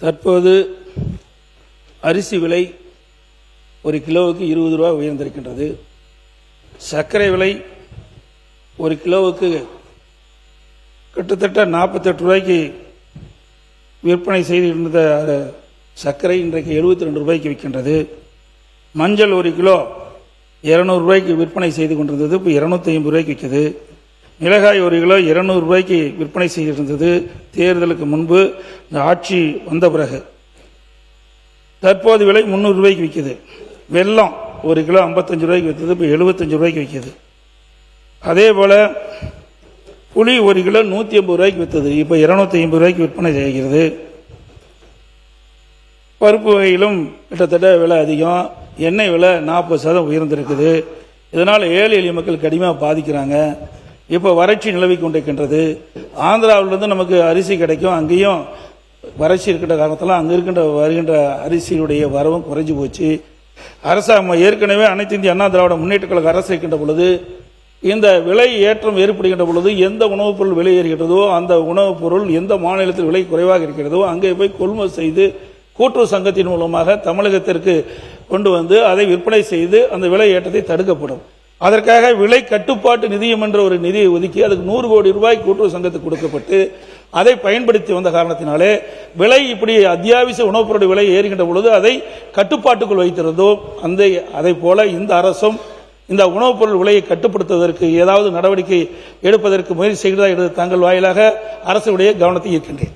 தற்போது அரிசி விலை ஒரு கிலோவுக்கு 20 ரூபாய் உயர்ந்திருக்கின்றது. சர்க்கரை விலை ஒரு கிலோவுக்கு கிட்டத்தட்ட 48 ரூபாய்க்கு விற்பனை செய்திருந்த சர்க்கரை இன்றைக்கு 72 ரூபாய்க்கு விற்கின்றது. மஞ்சள் ஒரு கிலோ 200 ரூபாய்க்கு விற்பனை செய்து கொண்டிருந்தது, இப்போ 250 ரூபாய்க்கு விற்கிது. மிளகாய் ஒரு கிலோ 200 ரூபாய்க்கு விற்பனை செய்திருந்தது தேர்தலுக்கு முன்பு. இந்த ஆட்சி வந்த பிறகு தற்போது விலை 300 ரூபாய்க்கு விற்கிது. வெல்லம் ஒரு கிலோ 55 ரூபாய்க்கு விற்றது, இப்போ 75 ரூபாய்க்கு விற்கிது. அதே போல் புளி ஒரு கிலோ 150 ரூபாய்க்கு விற்றது, இப்போ 250 ரூபாய்க்கு விற்பனை செய்கிறது. பருப்பு வகையிலும் கிட்டத்தட்ட விலை அதிகம். எண்ணெய் விலை 40% உயர்ந்திருக்குது. இதனால் ஏழை எளிய மக்கள் கடுமையாக பாதிக்கிறாங்க. இப்போ வறட்சி நிலவி கொண்டிருக்கின்றது. ஆந்திராவிலிருந்து நமக்கு அரிசி கிடைக்கும், அங்கேயும் வறட்சி இருக்கின்ற காரணத்தில் அங்கே வருகின்ற அரிசியுடைய வரவும் குறைஞ்சி போச்சு. அரசாங்கம் ஏற்கனவே அனைத்து இந்திய அண்ணா திராவிட முன்னேற்ற கழக அரசு இருக்கின்ற பொழுது இந்த விலை ஏற்றம் ஏற்படுகின்ற பொழுது எந்த உணவுப் பொருள் விலை ஏறுகின்றதோ அந்த உணவுப் பொருள் எந்த மாநிலத்தில் விலை குறைவாக இருக்கிறதோ அங்கே போய் கொள்முதல் செய்து கூட்டுறவு சங்கத்தின் மூலமாக தமிழகத்திற்கு கொண்டு வந்து அதை விற்பனை செய்து அந்த விலை ஏற்றத்தை தடுக்கப்படும். அதற்காக விலை கட்டுப்பாட்டு நிதியம் என்ற ஒரு நிதியை ஒதுக்கி அதுக்கு 100 கோடி ரூபாய் கூட்டுறவு சங்கத்துக்கு கொடுக்கப்பட்டு அதை பயன்படுத்தி வந்த காரணத்தினாலே விலை இப்படி அத்தியாவசிய உணவுப் பொருள் விலை ஏறுகின்ற பொழுது அதை கட்டுப்பாட்டுக்குள் வைத்திருந்தோம். அதை போல இந்த அரசும் இந்த உணவுப் பொருள் விலையை கட்டுப்படுத்துவதற்கு ஏதாவது நடவடிக்கை எடுப்பதற்கு முயற்சி செய்கிறதா என்று தங்கள் வாயிலாக அரசுடைய கவனத்தை ஈர்க்கின்றேன்.